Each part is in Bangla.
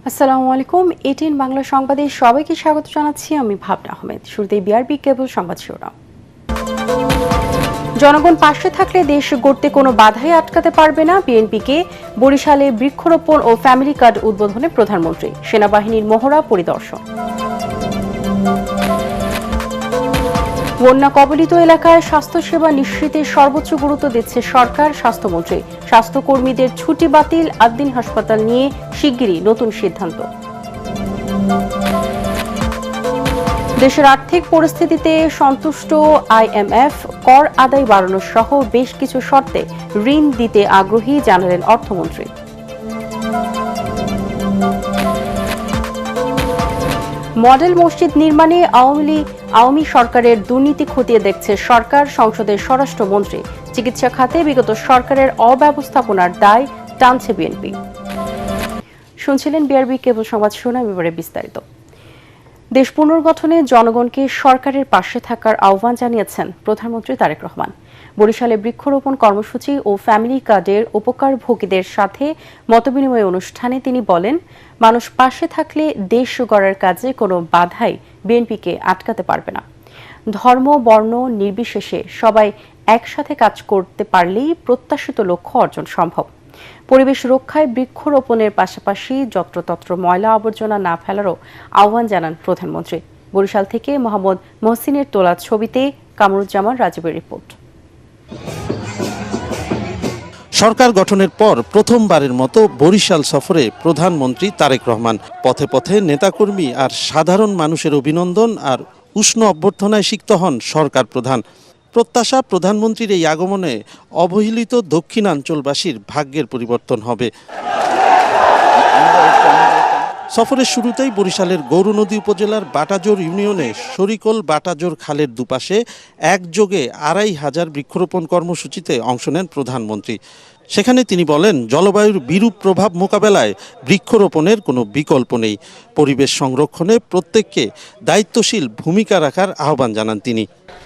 আসসালামু আলাইকুম। এটিএন বাংলা সংবাদে সবাইকে স্বাগত জানাচ্ছি আমি ভাবনা আহমেদ। শুরুতেই বিআরবি কেবল সংবাদ শিরোনাম। জনগণ পাশে থাকলে দেশ গড়তে কোনো বাধাই আটকাতে পারবে না। বিএনপিকে বরিশালে বৃক্ষরোপণ ও ফ্যামিলি কার্ড উদ্বোধনে প্রধানমন্ত্রী। সেনাবাহিনীর মহড়া পরিদর্শন। বন্যা কবলিত এলাকায় স্বাস্থ্যসেবা নিশ্চিতে সর্বোচ্চ গুরুত্ব দিচ্ছে সরকার। স্বাস্থ্যমন্ত্রী। স্বাস্থ্যকর্মীদের ছুটি বাতিল, আদ্দিন হাসপাতাল নিয়ে শিগগিরই নতুন সিদ্ধান্ত। দেশের আর্থিক পরিস্থিতিতে সন্তুষ্ট আইএমএফ। কর আদায় বাড়ানো সহ বেশ কিছু শর্তে ঋণ দিতে আগ্রহী জানালেন অর্থমন্ত্রী। মডেল মসজিদ নির্মাণে আওয়ামী সরকারের দুর্নীতি খতিয়ে দেখছে সরকার। সংসদের স্বরাষ্ট্রমন্ত্রী। চিকিৎসা খাতে বিগত সরকারের অব্যবস্থাপনার দায় টানছে বিএনপি। শুনছিলেন বিআরবি কেবল সংবাদ শিরোনাম, এবারে বিস্তারিত। দেশ পুনর্গঠনে জনগণকে সরকারের পাশে থাকার আহ্বান জানিয়েছেন প্রধানমন্ত্রী তারেক রহমান। বরিশালে বৃক্ষরোপণ কর্মসূচি ও ফ্যামিলি কার্ডের উপকারভোগীদের সাথে মতবিনিময় অনুষ্ঠানে তিনি বলেন, মানুষ পাশে থাকলে দেশ গড়ার কাজে কোনো বাধাই বিএনপিকে আটকাতে পারবে না। ধর্ম বর্ণ নির্বিশেষে সবাই একসাথে কাজ করতে পারলেই প্রত্যাশিত লক্ষ্য অর্জন সম্ভব। পরিবেশ রক্ষায় বৃক্ষরোপণের পাশাপাশি যত্রতত্র ময়লা আবর্জনা না ফেলারও আহ্বান জানান প্রধানমন্ত্রী। বরিশাল থেকে মোহাম্মদ মহসিনের তোলা ছবিতে কামরুজ্জামান রাজীবের রিপোর্ট। সরকার গঠনের পর প্রথমবারের মতো বরিশাল সফরে প্রধানমন্ত্রী তারেক রহমান। পথে পথে নেতাকর্মী আর সাধারণ মানুষের অভিনন্দন আর উষ্ণ অভ্যর্থনায় সিক্ত হন সরকার প্রধান। প্রত্যাশা, প্রধানমন্ত্রীর এই আগমনে অবহেলিত দক্ষিণাঞ্চলবাসীর ভাগ্যের পরিবর্তন হবে। সফরের শুরুতেই বরিশালের গৌরনদী উপজেলার বাটাজোর ইউনিয়নে শরিকল বাটাজোর খালের দুপাশে একযোগে ২৫০০ বৃক্ষরোপণ কর্মসূচিতে অংশ নেন প্রধানমন্ত্রী। সেখানে তিনি বলেন, জলবায়ুর বিরূপ প্রভাব মোকাবেলায় বৃক্ষরোপণের কোনো বিকল্প নেই। পরিবেশ সংরক্ষণে প্রত্যেককে দায়িত্বশীল ভূমিকা রাখার আহ্বান জানান তিনি।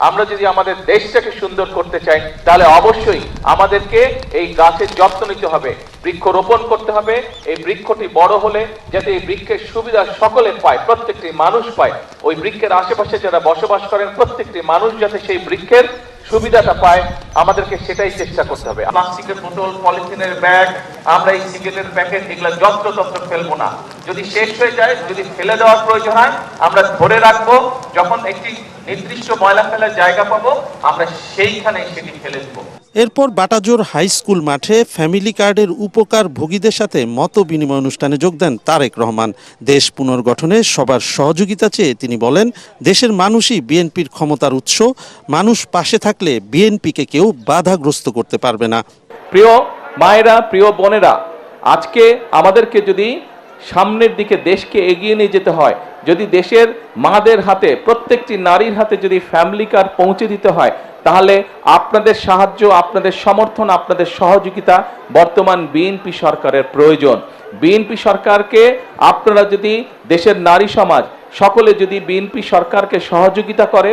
আমরা যদি আমাদের দেশটাকে সুন্দর করতে চাই, তাহলে অবশ্যই আমাদেরকে এই গাছের যত্ন নিতে হবে, বৃক্ষরোপণ করতে হবে। এই বৃক্ষটি বড় হলে যাতে এই বৃক্ষের সুবিধা সকলে পায়, প্রত্যেকটি মানুষ পায়। ওই বৃক্ষের আশেপাশে যারা বসবাস করেন প্রত্যেকটি মানুষ যাতে সেই বৃক্ষের সুবিধাটা পায়, আমাদেরকে সেটাই চেষ্টা করতে হবে। প্লাস্টিকের বোতল, পলিথিনের ব্যাগ, আমরা এই সিগারেটের প্যাকেট এগুলো যত্রতত্র ফেলবো না। যদি শেষ হয়ে যায়, যদি ফেলে দেওয়ার প্রয়োজন হয়, আমরা ধরে রাখবো। যখন একটি নির্দিষ্ট ময়লা ফেলার জায়গা পাবো, আমরা সেইখানেই সেটি ফেলে দেবো। এরপর বাটাজোর হাই স্কুল মাঠে ফ্যামিলি কার্ডের উপকার ভোগীদের সাথে মত বিনিময় অনুষ্ঠানে যোগ দেন তারেক রহমান। দেশ পুনর্গঠনে সবার সহযোগিতা চেয়ে তিনি বলেন, দেশের মানুষই বিএনপির ক্ষমতার উৎস। মানুষ পাশে থাকলে বিএনপিকে কেউ বাধাগ্রস্ত করতে পারবে না। প্রিয় মায়েরা, প্রিয় বোনেরা, আজকে আমাদেরকে যদি সামনের দিকে দেশকে এগিয়ে নিয়ে যেতে হয়, যদি দেশের মাদের হাতে, প্রত্যেকটি নারীর হাতে যদি ফ্যামিলি কার্ড পৌঁছে দিতে হয়, তাহলে আপনাদের সাহায্য, আপনাদের সমর্থন, আপনাদের সহযোগিতা বর্তমান বিএনপি সরকারের প্রয়োজন। বিএনপি সরকারকে আপনারা যদি, দেশের নারী সমাজ সকলে যদি বিএনপি সরকারকে সহযোগিতা করে,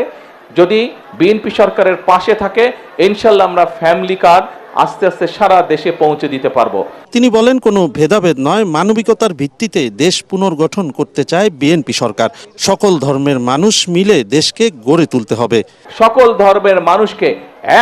যদি বিএনপি সরকারের পাশে থাকে, ইনশাল্লাহ আমরা ফ্যামিলি কার্ড আস্তে আস্তে সারা দেশে পৌঁছে দিতে পারবো। তিনি বলেন, কোনো ভেদাভেদ নয়, মানবিকতার ভিত্তিতে দেশ পুনর্গঠন করতে চায় বিএনপি সরকার। সকল ধর্মের মানুষ মিলে দেশকে গড়ে তুলতে হবে। সকল ধর্মের মানুষকে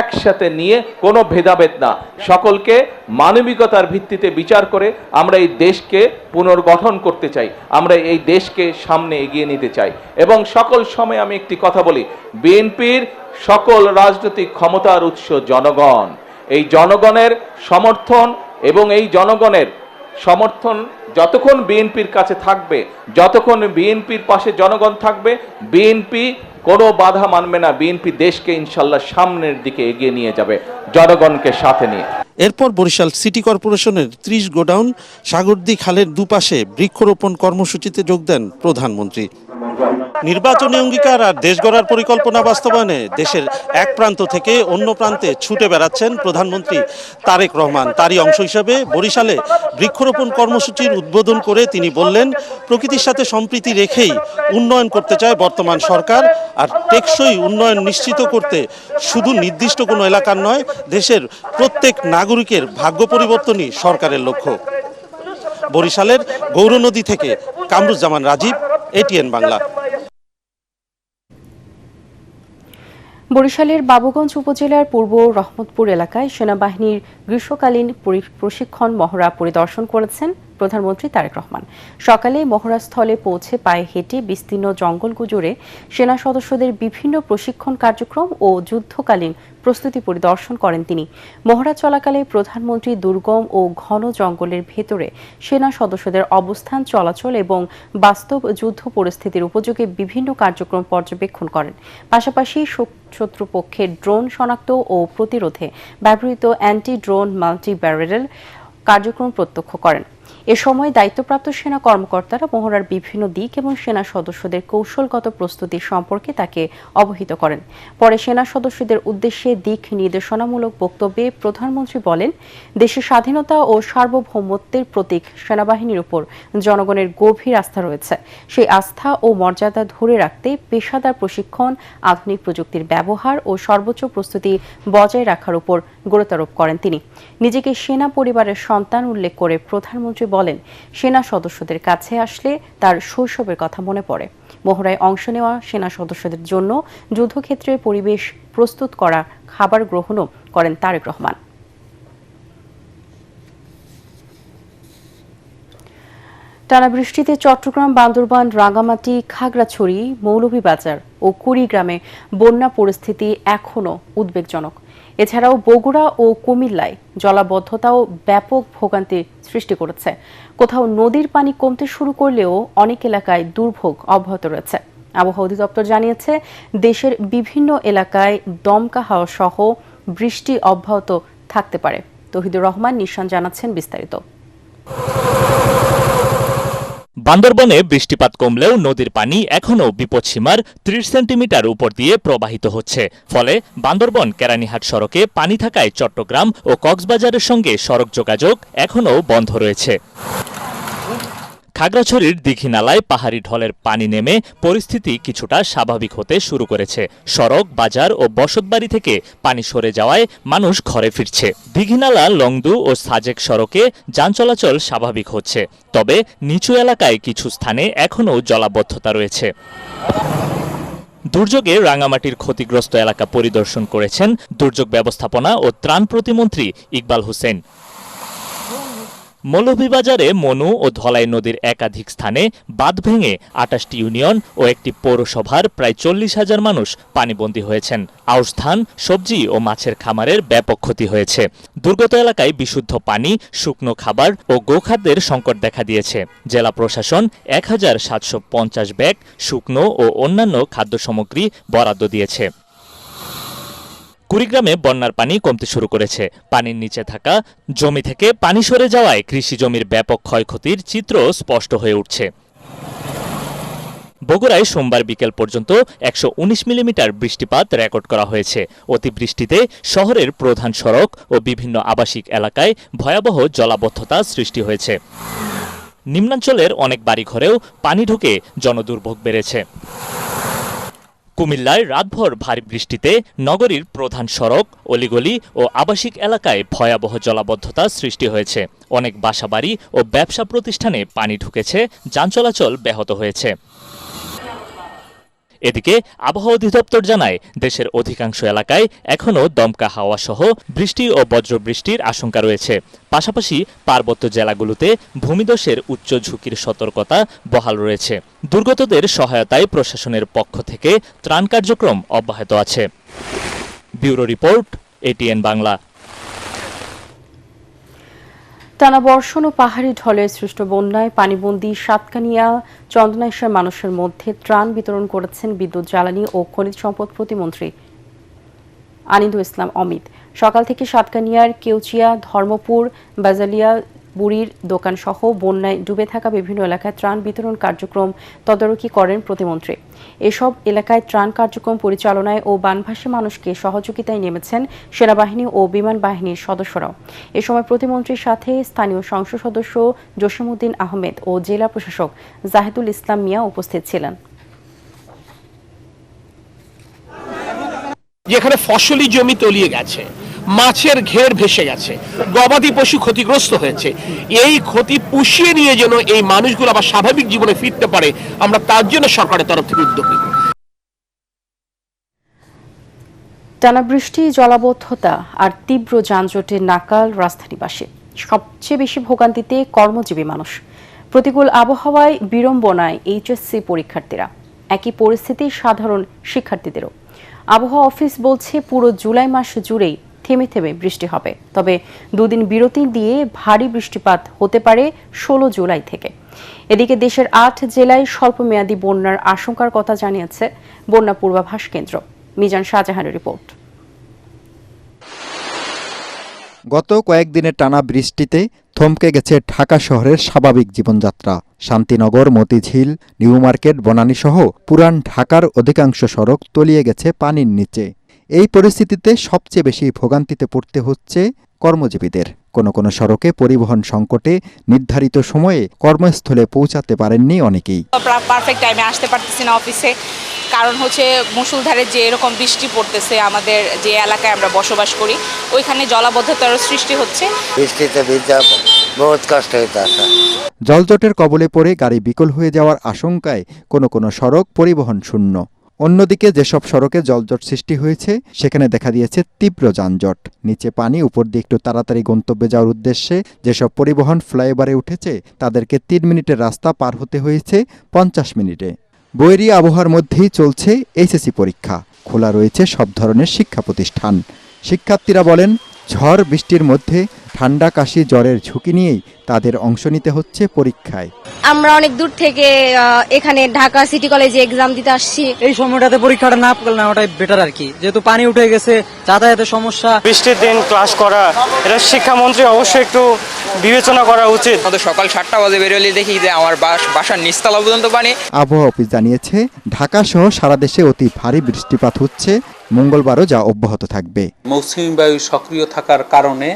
একসাথে নিয়ে, কোনো ভেদাভেদ না, সকলকে মানবিকতার ভিত্তিতে বিচার করে আমরা এই দেশকে পুনর্গঠন করতে চাই। আমরা এই দেশকে সামনে এগিয়ে নিতে চাই। এবং সকল সময় আমি একটি কথা বলি, বিএনপির সকল রাজনৈতিক ক্ষমতার উৎস জনগণ। এই জনগণের সমর্থন এবং এই জনগণের সমর্থন যতক্ষণ বিএনপির কাছে থাকবে, যতক্ষণ বিএনপির পাশে জনগণ থাকবে, বিএনপি কোনো বাধা মানবে না। বিএনপি দেশকে ইনশাল্লাহ সামনের দিকে এগিয়ে নিয়ে যাবে জনগণকে সাথে নিয়ে। এরপর বরিশাল সিটি কর্পোরেশনের ৩০ গোডাউন সাগরদী খালের দুপাশে বৃক্ষরোপণ কর্মসূচিতে যোগ দেন প্রধানমন্ত্রী। নির্বাচনী অঙ্গীকার আর দেশ গড়ার পরিকল্পনা বাস্তবায়নে দেশের এক প্রান্ত থেকে অন্য প্রান্তে ছুটে বেড়াচ্ছেন প্রধানমন্ত্রী তারেক রহমান। তারই অংশ হিসেবে বরিশালে বৃক্ষরোপণ কর্মসূচির উদ্বোধন করে তিনি বললেন, প্রকৃতির সাথে সম্প্রীতি রেখেই উন্নয়ন করতে চায় বর্তমান সরকার। আর টেকসই উন্নয়ন নিশ্চিত করতে শুধু নির্দিষ্ট কোনো এলাকার নয়, দেশের প্রত্যেক নাগরিকের ভাগ্য পরিবর্তনই সরকারের লক্ষ্য। বরিশালের গৌরনদী থেকে কামরুজ্জামান রাজীব, এটিএন বাংলা। বরিশালের বাবুগঞ্জ উপজেলার পূর্ব রহমতপুর এলাকায় সেনাবাহিনীর গ্রীষ্মকালীন প্রশিক্ষণ মহড়া পরিদর্শন করেছেন প্রধানমন্ত্রী তারেক রহমান। সকালে মহড়াস্থলে পৌঁছে পায়ে হেঁটে বিস্তীর্ণ জঙ্গল গুজরে সেনা সদস্যদের বিভিন্ন প্রশিক্ষণ কার্যক্রম ও যুদ্ধকালীন প্রস্তুতি পরিদর্শন করেন তিনি। মহড়া চলাকালে প্রধানমন্ত্রী দুর্গম ও ঘন জঙ্গলের ভেতরে সেনা সদস্যদের অবস্থান, চলাচল এবং বাস্তব যুদ্ধ পরিস্থিতির উপযোগী বিভিন্ন কার্যক্রম পর্যবেক্ষণ করেন। পাশাপাশি শত্রুপক্ষের ড্রোন শনাক্ত ও প্রতিরোধে ব্যবহৃত অ্যান্টি ড্রোন মাল্টি ব্যারেল কার্যক্রম প্রত্যক্ষ করেন। এ সময় দায়িত্বপ্রাপ্ত সেনা কর্মকর্তারা মহড়ার বিভিন্ন দিক এবং সেনা সদস্যদের কৌশলগত প্রস্তুতি সম্পর্কে তাকে অবহিত করেন। পরে সেনা সদস্যদের উদ্দেশ্যে দিক নির্দেশনামূলক বক্তব্যে প্রধানমন্ত্রী বলেন, দেশের স্বাধীনতা ও সার্বভৌমত্বের প্রতীক সেনাবাহিনীর উপর জনগণের গভীর আস্থা রয়েছে। সেই আস্থা ও মর্যাদা ধরে রাখতে পেশাদার প্রশিক্ষণ, আধুনিক প্রযুক্তির ব্যবহার ও সর্বোচ্চ প্রস্তুতি বজায় রাখার উপর গুরুত্বারোপ করেন তিনি। নিজেকে সেনা পরিবারের সন্তান উল্লেখ করে প্রধানমন্ত্রী বলেন, সেনা সদস্যদের কাছে আসলে তার শৈশবের কথা মনে পড়ে। মহড়ায় অংশ নেওয়া সেনা সদস্যদের জন্য যুদ্ধক্ষেত্রের পরিবেশ প্রস্তুত করা খাবার গ্রহণও করেন তারেক রহমান। টানা বৃষ্টিতে চট্টগ্রাম, বান্দরবান, রাঙ্গামাটি, খাগড়াছড়ি, মৌলভীবাজার ও কুড়িগ্রামে বন্যা পরিস্থিতি এখনও উদ্বেগজনক। এছাড়াও বগুড়া ও কুমিল্লায় জলাবদ্ধতাও ব্যাপক ভোগান্তির সৃষ্টি করেছে। কোথাও নদীর পানি কমতে শুরু করলেও অনেক এলাকায় দুর্ভোগ অব্যাহত রয়েছে। আবহাওয়া অধিদপ্তর জানিয়েছে, দেশের বিভিন্ন এলাকায় দমকা হাওয়া সহ বৃষ্টি অব্যাহত থাকতে পারে। তৌহিদুর রহমান নিশান জানাচ্ছেন বিস্তারিত। বান্দরবনে বৃষ্টিপাত কমলেও নদীর পানি এখনও বিপদসীমার ৩০ সেন্টিমিটার উপর দিয়ে প্রবাহিত হচ্ছে। ফলে বান্দরবন কেরানীহাট সড়কে পানি থাকায় চট্টগ্রাম ও কক্সবাজারের সঙ্গে সড়ক যোগাযোগ এখনও বন্ধ রয়েছে। খাগড়াছড়ির দীঘিনালায় পাহাড়ি ঢলের পানি নেমে পরিস্থিতি কিছুটা স্বাভাবিক হতে শুরু করেছে। সড়ক, বাজার ও বসতবাড়ি থেকে পানি সরে যাওয়ায় মানুষ ঘরে ফিরছে। দীঘিনালা, লংদু ও সাজেক সড়কে যান চলাচল স্বাভাবিক হচ্ছে, তবে নিচু এলাকায় কিছু স্থানে এখনও জলাবদ্ধতা রয়েছে। দুর্যোগে রাঙ্গামাটির ক্ষতিগ্রস্ত এলাকা পরিদর্শন করেছেন দুর্যোগ ব্যবস্থাপনা ও ত্রাণ প্রতিমন্ত্রী ইকবাল হোসেন। মৌলভীবাজারে মনু ও ধলাই নদীর একাধিক স্থানে বাঁধ ভেঙে ২৮টি ইউনিয়ন ও একটি পৌরসভার প্রায় ৪০,০০০ মানুষ পানিবন্দী হয়েছেন। আউশ ধান, সবজি ও মাছের খামারের ব্যাপক ক্ষতি হয়েছে। দুর্গত এলাকায় বিশুদ্ধ পানি, শুকনো খাবার ও গোখাদ্যের সংকট দেখা দিয়েছে। জেলা প্রশাসন ১,৭৫০ ব্যাগ শুকনো ও অন্যান্য খাদ্য সামগ্রী বরাদ্দ দিয়েছে। কুড়িগ্রামে বন্যার পানি কমতে শুরু করেছে। পানির নিচে থাকা জমি থেকে পানি সরে যাওয়ায় কৃষি জমির ব্যাপক ক্ষয়ক্ষতির চিত্র স্পষ্ট হয়ে উঠছে। বগুড়ায় সোমবার বিকেল পর্যন্ত ১১৯ মিলিমিটার বৃষ্টিপাত রেকর্ড করা হয়েছে। অতিবৃষ্টিতে শহরের প্রধান সড়ক ও বিভিন্ন আবাসিক এলাকায় ভয়াবহ জলাবদ্ধতা সৃষ্টি হয়েছে। নিম্নাঞ্চলের অনেক বাড়িঘরেও পানি ঢুকে জনদুর্ভোগ বেড়েছে। কুমিল্লায় রাতভর ভারী বৃষ্টিতে নগরীর প্রধান সড়ক, অলিগলি ও আবাসিক এলাকায় ভয়াবহ জলাবদ্ধতা সৃষ্টি হয়েছে। অনেক বাসাবাড়ি ও ব্যবসা প্রতিষ্ঠানে পানি ঢুকেছে, যান চলাচল ব্যাহত হয়েছে। এদিকে আবহাওয়া অধিদপ্তর জানায়, দেশের অধিকাংশ এলাকায় এখনও দমকা হাওয়া সহ বৃষ্টি ও বজ্রবৃষ্টির আশঙ্কা রয়েছে। পাশাপাশি পার্বত্য জেলাগুলোতে ভূমিধসের উচ্চ ঝুঁকির সতর্কতা বহাল রয়েছে। দুর্গতদের সহায়তায় প্রশাসনের পক্ষ থেকে ত্রাণ কার্যক্রম অব্যাহত আছে। Bureau report, ATN Bangla. টানা বর্ষণ ও পাহাড়ি ঢলের সৃষ্ট বন্যায় পানিবন্দী সাতকানিয়া, চন্দনাইশের মানুষের মধ্যে ত্রাণ বিতরণ করেছেন বিদ্যুৎ, জ্বালানি ও খনিজ সম্পদ প্রতিমন্ত্রী আনিদুল ইসলাম অমিত। সকাল থেকে সাতকানিয়ার কেউচিয়া, ধর্মপুর, বাজালিয়া, বুড়ির দোকান সহ বন্যায় ডুবে থাকা বিভিন্ন এলাকায় ত্রাণ বিতরণ কার্যক্রম তদারকি করেন প্রতিমন্ত্রী। এসব এলাকায় ত্রাণ কার্যক্রম পরিচালনায় ও বানভাসী মানুষকে সহযোগিতায় নেমেছেন সেনাবাহিনী ও বিমান বাহিনীর সদস্যরাও। এ সময় প্রতিমন্ত্রীর সাথে স্থানীয় সংসদ সদস্য জসিমউদ্দিন আহমেদ ও জেলা প্রশাসক জাহিদুল ইসলাম মিয়া উপস্থিত ছিলেন। যেখানে ফসলি জমি তলিয়ে গেছে, মাছের ঘের ভেসে গেছে, গবাদি পশু ক্ষতিগ্রস্ত হয়েছে। এই ক্ষতি পুষিয়ে নিয়ে যেন এই মানুষগুলো আবার স্বাভাবিক জীবনে ফিরতে পারে, আমরা তার জন্য সরকারের তরফ থেকে উদ্যোগ নিব। টানা বৃষ্টি, জলাবদ্ধতা আর তীব্র যানজটে নাকাল রাজধানীবাসী। সবচেয়ে বেশি ভোগান্তিতে কর্মজীবী মানুষ। প্রতিকূল আবহাওয়ায় বিড়ম্বনায় এইচএসসি পরীক্ষার্থীরা। একই পরিস্থিতি সাধারণ শিক্ষার্থীদেরও। আবহাওয়া অফিস বলছে পুরো জুলাই মাস জুড়েই থেমে থেমে বৃষ্টি হবে, তবে দুদিন বিরতি দিয়ে ভারী বৃষ্টিপাত হতে পারে 16 জুলাই থেকে। এদিকে দেশের 8 জেলায় স্বল্পমেয়াদী বন্যার আশঙ্কার কথা জানিয়েছে বন্যা পূর্বাভাস কেন্দ্র। মিজান শাহজাহানের রিপোর্ট। গত কয়েকদিনের টানা বৃষ্টিতে থমকে গেছে ঢাকা শহরের স্বাভাবিক জীবনযাত্রা। শান্তিনগর, মতিঝিল, নিউ মার্কেট, বনানী সহ পুরান ঢাকার অধিকাংশ সড়ক তলিয়ে গেছে পানির নিচে। এই পরিস্থিতিতে সবচেয়ে বেশি ভোগান্তিতে পড়তে হচ্ছে কর্মজীবীদের। কোনো সড়কে পরিবহন সংকটে নির্ধারিত সময়ে কর্মস্থলে পৌঁছাতে পারেননি অনেকেই। পারফেক্ট টাইমে আসতে পারতেছি না অফিসে, কারণ হচ্ছে মুষলধারে যে এরকম বৃষ্টি পড়তেছে, আমাদের যে এলাকায় আমরা বসবাস করি ওইখানে জলাবদ্ধতার সৃষ্টি হচ্ছে। বৃষ্টিতে ভিজা বহুত কষ্ট হইতে আসে। জলজটের কবলে পড়ে গাড়ি বিকল হয়ে যাওয়ার আশঙ্কায় কোনো সড়ক পরিবহন শূন্য। অন্যদিকে যেসব সড়কে জলজট সৃষ্টি হয়েছে সেখানে দেখা দিয়েছে তীব্র যানজট। নিচে পানি, উপর দিয়ে একটু তাড়াতাড়ি গন্তব্যে যাওয়ার উদ্দেশ্যে যেসব পরিবহন ফ্লাইওভারে উঠেছে তাদেরকে 3 মিনিটের রাস্তা পার হতে হয়েছে 50 মিনিটে। বৈরী আবহাওয়ার মধ্যেই চলছে এইচএসসি পরীক্ষা। খোলা রয়েছে সব ধরনের শিক্ষা প্রতিষ্ঠান। শিক্ষার্থীরা বলেন, ঝড় বৃষ্টির মধ্যে ঠান্ডা, কাশি, জ্বরের ঝুঁকি নিয়েই তাদের অংশ নিতে হচ্ছে পরীক্ষায়। আমরা অনেক দূর থেকে এখানে ঢাকা সিটি কলেজে এক্সাম দিতে আসছি। এই সময়টাতে পরীক্ষাটা না নেওয়াটাই বেটার আর কি, যেহেতু পানি উঠে গেছে, যাতায়াতের সমস্যা। বৃষ্টির দিন ক্লাস করা, এটা শিক্ষামন্ত্রী অবশ্যই একটু বিবেচনা করা উচিত। সকাল 7টা বাজে বেরোলে দেখি যে আমার বাসার নিচতলা পর্যন্ত পানি। আবহাওয়া অফিস জানিয়েছে ঢাকা সহ সারা দেশে অতি ভারী বৃষ্টিপাত হচ্ছে, মঙ্গলবারও যা অব্যাহত থাকবে। মৌসুমী বায়ু সক্রিয় থাকার কারণে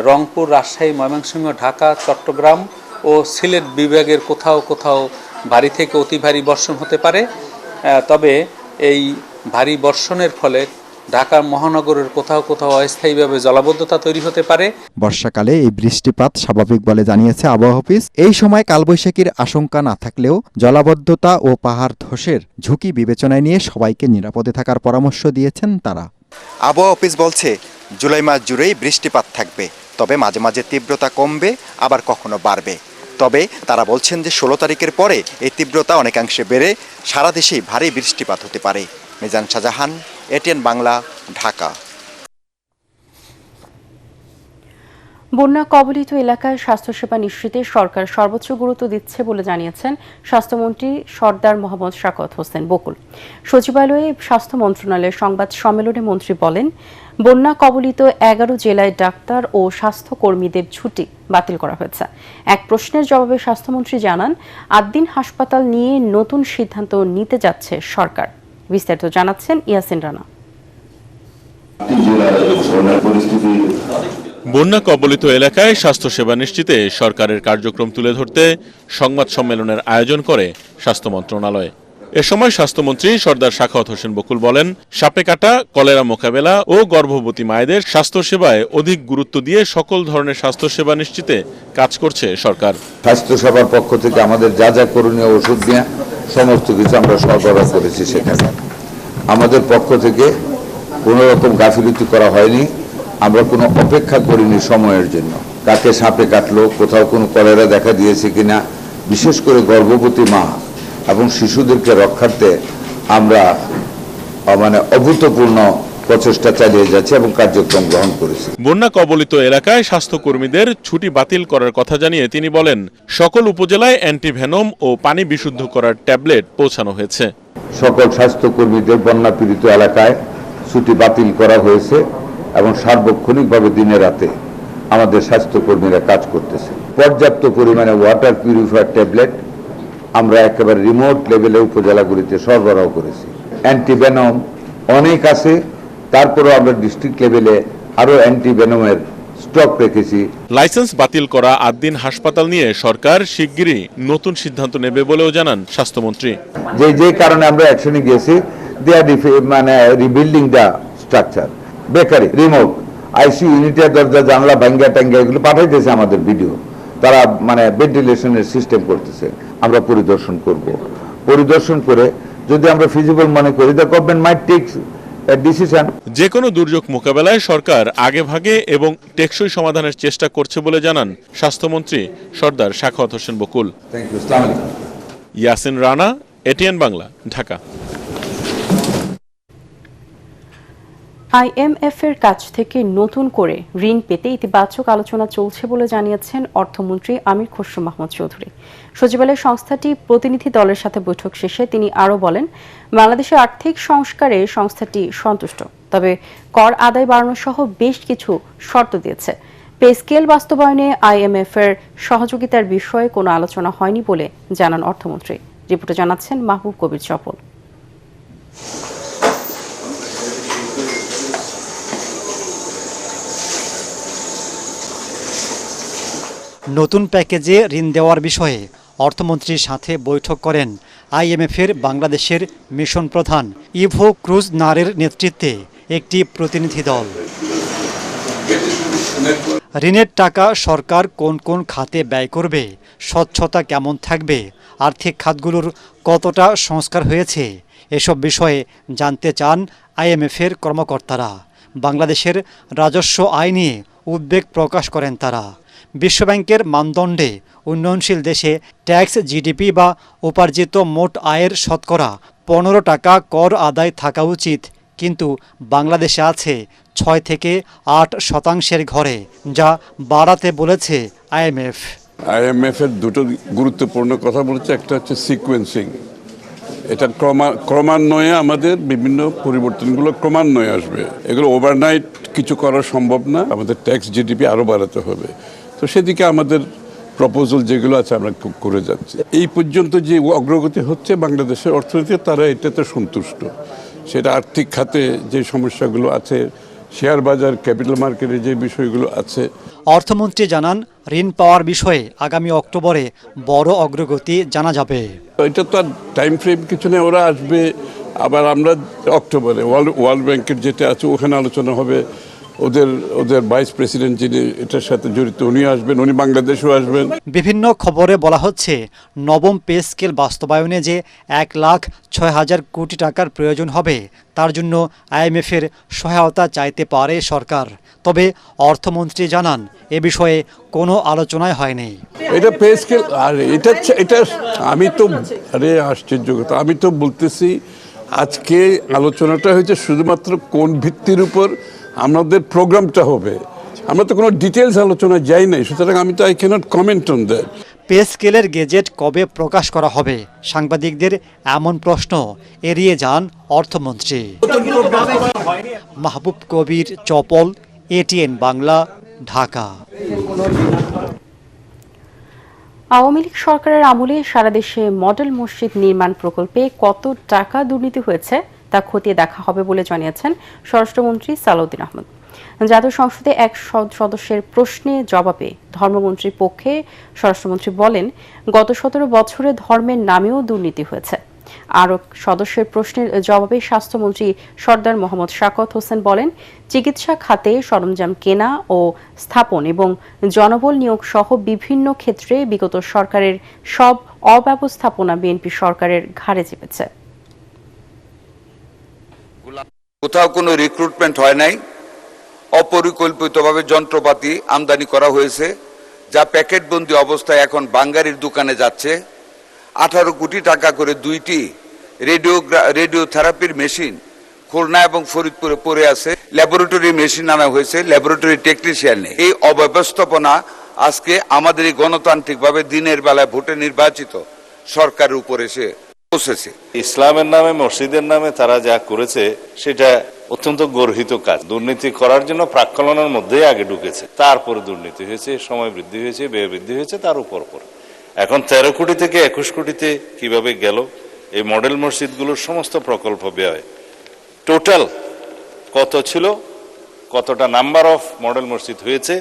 রংপুর, রাজশাহী, ময়মনসিংহ, ঢাকা, চট্টগ্রাম ও সিলেট বিভাগের কোথাও কোথাও ভারী থেকে অতি ভারী বর্ষণ হতে পারে। তবে এই ভারী বর্ষণের ফলে ঢাকা মহানগরের কোথাও কোথাও অস্থায়ীভাবে জলাবদ্ধতা তৈরি হতে পারে। বর্ষাকালে এই বৃষ্টিপাত স্বাভাবিক বলে জানিয়েছে আবহাওয়া অফিস। এই সময় কালবৈশাখীর আশঙ্কা না থাকলেও জলাবদ্ধতা ও পাহাড় ধসের ঝুঁকি বিবেচনায় নিয়ে সবাইকে নিরাপদে থাকার পরামর্শ দিয়েছেন তারা। আবহাওয়া অফিস বলছে, জুলাই মাস জুড়েই বৃষ্টিপাত থাকবে, তবে মাঝে মাঝে তীব্রতা কমবে, আবার কখনো বাড়বে। তবে তারা বলছেন যে 16 তারিখের পরে এই তীব্রতা অনেকাংশে বেড়ে সারা দেশেই ভারী বৃষ্টিপাত হতে পারে। মিজান শাহজাহান, এটিএন বাংলা, ঢাকা। বন্যা কবলিত এলাকায় স্বাস্থ্যসেবা নিশ্চিতে সরকার সর্বোচ্চ গুরুত্ব দিচ্ছে বলে জানিয়েছেন স্বাস্থ্যমন্ত্রী সরদার মোহাম্মদ শাকওয়াত হোসেন বকুল। সচিবালয়ে স্বাস্থ্য মন্ত্রণালয়ের সংবাদ সম্মেলনে মন্ত্রী বলেন, বন্যা কবলিত 11 জেলায় ডাক্তার ও স্বাস্থ্যকর্মীদের ছুটি বাতিল করা হয়েছে। এক প্রশ্নের জবাবে স্বাস্থ্যমন্ত্রী জানান, 8 দিন হাসপাতাল নিয়ে নতুন সিদ্ধান্ত নিতে যাচ্ছে সরকার। বিস্তারিত জানাচ্ছেন ইয়াসিন রানা। বন্যা কবলিত এলাকায় স্বাস্থ্যসেবা নিশ্চিতে সরকারের কার্যক্রম তুলে ধরতে সংবাদ সম্মেলনের আয়োজন করে স্বাস্থ্য মন্ত্রণালয়। এ সময় স্বাস্থ্যমন্ত্রী সরদার শাখাওয়াত হোসেন বকুল বলেন, সাপে কাটা, কলেরা মোকাবেলা ও গর্ভবতী মায়েদের স্বাস্থ্যসেবায় অধিক গুরুত্ব দিয়ে সকল ধরনের স্বাস্থ্যসেবা নিশ্চিতে কাজ করছে সরকার। স্বাস্থ্যসেবার পক্ষ থেকে আমাদের যা যা করণীয় ওষুধ নিয়ে সমস্ত কিছু আমরা সরবরাহ করেছি। সেখানে আমাদের পক্ষ থেকে কোনো রকম গাফিলতি করা হয়নি। আমরা কোনো অপেক্ষা করিনি সময়ের জন্য, কাকে সাপে কাটলো, কোথাও কোনো কলেরা দেখা দিয়েছে কিনা। বিশেষ করে গর্ভবতী মা এবং শিশুদেরকে রক্ষার্থে আমরা অভূতপূর্ণ প্রচেষ্টা চালিয়ে যাচ্ছি এবং কার্যক্রম গ্রহণ করেছি। বন্যা কবলিত এলাকায় স্বাস্থ্যকর্মীদের ছুটি বাতিল করার কথা জানিয়ে তিনি বলেন, সকল উপজেলায় অ্যান্টিভেনম ও পানি বিশুদ্ধ করার ট্যাবলেট পৌঁছানো হয়েছে। সকল স্বাস্থ্যকর্মীদের বন্যা পীড়িত এলাকায় ছুটি বাতিল করা হয়েছে এবং সার্বক্ষণিকভাবে দিনে রাতে আমাদের স্বাস্থ্যকর্মীরা কাজ করতেছে। পর্যাপ্ত পরিমাণে ওয়াটার পিউরিফায়ার ট্যাবলেট আমরা একেবারে রিমোট লেভেলে উপজেলাগুলিতে সরবরাহ করেছি। অ্যান্টিভেনম অনেক আছে, তারপরেও আমরা ডিস্ট্রিক্ট লেভেলে আরো অ্যান্টিভেনমের স্টক রেখেছি। লাইসেন্স বাতিল করা 8 দিন হাসপাতাল নিয়ে সরকার শিগগিরই নতুন সিদ্ধান্ত নেবে বলেও জানান স্বাস্থ্যমন্ত্রী। যে কারণে আমরা অ্যাকশনে গিয়েছি, they are rebuilding the structure, bakery, remote ICU ইউনিটের দরজা জানলা ভাঙ্গা টাঙ্গা এগুলো পাঠাইতেছে আমাদের ভিডিও, তারা মানে ভেন্টিলেশনের সিস্টেম করতেছে। আমরা পরিদর্শন করে যদি আমরা ফিজিবল মনে করি, the government might take decision. যে কোনো দুর্যোগ মোকাবেলায় সরকার আগেভাগে এবং টেকসই সমাধানের চেষ্টা করছে বলে জানান স্বাস্থ্যমন্ত্রী সর্দার সাখাওয়াত হোসেন বকুল। ইয়াসিন রানা, এটিএন বাংলা, ঢাকা। IMF এর কাছ থেকে নতুন করে ঋণ পেতে ইতিবাচক আলোচনা চলছে বলে জানিয়েছেন অর্থমন্ত্রী আমির খসরু মাহমুদ চৌধুরী। সচিবালয় সংস্থাটি প্রতিনিধি দলের সাথে বৈঠক শেষে তিনি আরও বলেন, বাংলাদেশের আর্থিক সংস্কারে সংস্থাটি সন্তুষ্ট, তবে কর আদায় বাড়ানো সহ বেশ কিছু শর্ত দিয়েছে। পে স্কেল বাস্তবায়নে IMF এর সহযোগিতার বিষয়ে কোনো আলোচনা হয়নি বলে জানান অর্থমন্ত্রী। রিপোর্টে জানাচ্ছেন মাহবুব কবির চপল। নতুন প্যাকেজে ঋণ দেওয়ার বিষয়ে অর্থমন্ত্রীর সাথে বৈঠক করেন IMF-এর বাংলাদেশের মিশন প্রধান ইভো ক্রুজ নারের নেতৃত্বে একটি প্রতিনিধি দল। ঋণের টাকা সরকার কোন কোন খাতে ব্যয় করবে, স্বচ্ছতা কেমন থাকবে, আর্থিক খাতগুলোর কতটা সংস্কার হয়েছে, এসব বিষয়ে জানতে চান IMF-এর কর্মকর্তারা। বাংলাদেশের রাজস্ব আয় নিয়ে উদ্বেগ প্রকাশ করেন তারা। বিশ্বব্যাংকের মানদণ্ডে উন্নয়নশীল দেশে ট্যাক্স জিডিপি বা উপার্জিত মোট আয়ের শতকরা 15 টাকা কর আদায় থাকা উচিত, কিন্তু বাংলাদেশে আছে 6 থেকে 8 শতাংশের ঘরে, যা বাড়াতে বলেছে IMF। IMF এর দুটো গুরুত্বপূর্ণ কথা বলেছে, একটা হচ্ছে সিকোয়েন্সিং, এটা ক্রমান্বয়ে আমাদের বিভিন্ন পরিবর্তনগুলো ক্রমান্বয়ে আসবে, এগুলো ওভারনাইট কিছু করা সম্ভব না। আমাদের ট্যাক্স জিডিপি আরও বাড়াতে হবে, তো সেদিকে আমাদের প্রপোজাল যেগুলো আছে আমরা করে যাচ্ছি। এই পর্যন্ত যে অগ্রগতি হচ্ছে বাংলাদেশের অর্থনীতি, তারা এটাতে সন্তুষ্ট। সেটা আর্থিক খাতে যে সমস্যাগুলো আছে, শেয়ার বাজার, ক্যাপিটাল মার্কেটে যে বিষয়গুলো আছে। অর্থমন্ত্রী জানান, ঋণ পাওয়ার বিষয়ে আগামী অক্টোবরে বড় অগ্রগতি জানা যাবে। এটা তো আর টাইম ফ্রেম কিছু নেই, ওরা আসবে, আবার আমরা অক্টোবরে ওয়ার্ল্ড ব্যাংকের যেটা আছে ওখানে আলোচনা হবে। ওদের ভাইস প্রেসিডেন্ট যিনি এটার সাথে জড়িত উনি আসবেন, উনি বাংলাদেশেও আসবেন। বিভিন্ন খবরে বলা হচ্ছে, নবম পে স্কেল বাস্তবায়নে যে 1,06,000 কোটি টাকার প্রয়োজন হবে, তার জন্য IMF-এর সহায়তা চাইতে পারে সরকার। তবে অর্থমন্ত্রী জানান, এ বিষয়ে কোনো আলোচনাই হয়নি। এটা পে স্কেল, আর এটা আমি তো আশ্চর্য কথা, আমি তো বলতেছি আজকে আলোচনাটা হয়েছে শুধুমাত্র কোন ভিত্তির উপর আমাদের প্রোগ্রামটা হবে, আমরা তো কোনো ডিটেলস আলোচনা যাই নাই, সুতরাং আমি তো I can't comment on that. Pay স্কেলের গেজেট কবে প্রকাশ করা হবে, সাংবাদিকদের এমন প্রশ্ন এড়িয়ে যান অর্থমন্ত্রী। মাহবুব কবির চপল, ATN বাংলা, ঢাকা। আওয়ামী লীগ সরকারের আমলে সারা দেশে মডেল মসজিদ নির্মাণ প্রকল্পে কত টাকা দুর্নীতি হয়েছে তা খতিয়ে দেখা হবে বলে জানিয়েছেন স্বরাষ্ট্রমন্ত্রী সালাউদ্দিন আহমেদ। জাতীয় সংসদে এক সদস্যের প্রশ্নে জবাবে ধর্মমন্ত্রীর পক্ষে স্বরাষ্ট্রমন্ত্রী বলেন, গত 17 বছরে ধর্মের নামেও দুর্নীতি হয়েছে। আরও সদস্যের প্রশ্নের জবাবে স্বাস্থ্যমন্ত্রী সর্দার মোহাম্মদ সাখাওয়াত হোসেন বলেন, চিকিৎসা খাতে সরঞ্জাম কেনা ও স্থাপন এবং জনবল নিয়োগ সহ বিভিন্ন ক্ষেত্রে বিগত সরকারের সব অব্যবস্থাপনা বিএনপি সরকারের ঘাড়ে চেপেছে। কোথাও কোনো রিক্রুটমেন্ট হয় নাই, অপরিকল্পিতভাবে যন্ত্রপাতি আমদানি করা হয়েছে, যা প্যাকেটবন্দি অবস্থায় এখন বাঙ্গারির দোকানে যাচ্ছে। 18 কোটি টাকা করে 2টি রেডিওথেরাপির মেশিন খুলনা এবং ফরিদপুরে পড়ে আছে। ল্যাবরেটরি মেশিন আনা হয়েছে, ল্যাবরেটরি টেকনিশিয়ান নেই। এই অব্যবস্থাপনা আজকে আমাদের এই গণতান্ত্রিকভাবে দিনের বেলায় ভোটে নির্বাচিত সরকারের উপর এসে বসেছে। ইসলামের নামে, মসজিদের নামে তারা যা করেছে সেটা অত্যন্ত গর্হিত কাজ। দুর্নীতি করার জন্য প্রাক্কলনের মধ্যেই আগে ঢুকেছে, তারপরে দুর্নীতি হয়েছে, সময় বৃদ্ধি হয়েছে, ব্যয় বৃদ্ধি হয়েছে, তার উপর এখন 13 কোটি থেকে 21 কোটিতে কিভাবে গেল? এই মডেল মসজিদগুলোর সমস্ত প্রকল্প ব্যয় টোটাল কত ছিল, কতটা নাম্বার অফ মডেল মসজিদ হয়েছে,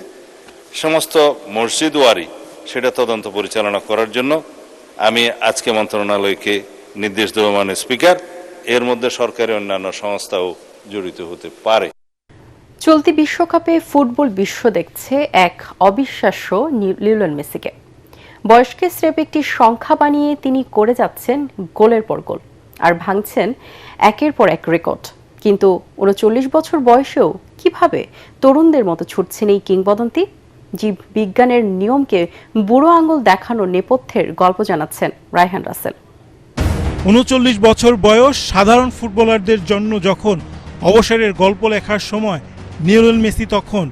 সমস্ত মসজিদ ওয়ারি সেটা তদন্ত পরিচালনা করার জন্য আমি আজকে মন্ত্রণালয়কে নির্দেশ দেব, মাননীয় স্পিকার। এর মধ্যে সরকারি অন্যান্য সংস্থাও জড়িত হতে পারে। চলতি বিশ্বকাপে ফুটবল বিশ্ব দেখছে এক অবিশ্বাস্য লিওনেল মেসিকে। বয়সকে স্রেফ একটি সংখ্যা বানিয়ে তিনি করে যাচ্ছেন গোলের পর গোল আর ভাঙছেন একের পর এক রেকর্ড। কিন্তু ৩৯ বছর বয়সেও কিভাবে তরুণদের মতো ছুটছেন এই কিংবদন্তি? জীববিজ্ঞানের নিয়মকে বুড়ো আঙুল দেখানো নেপথ্যের গল্প জানাচ্ছেন রায়হান রাসেল। ৩৯ বছর বয়স সাধারণ ফুটবলারদের জন্য যখন অবসরের গল্প লেখার সময়, লিওনেল মেসি তখন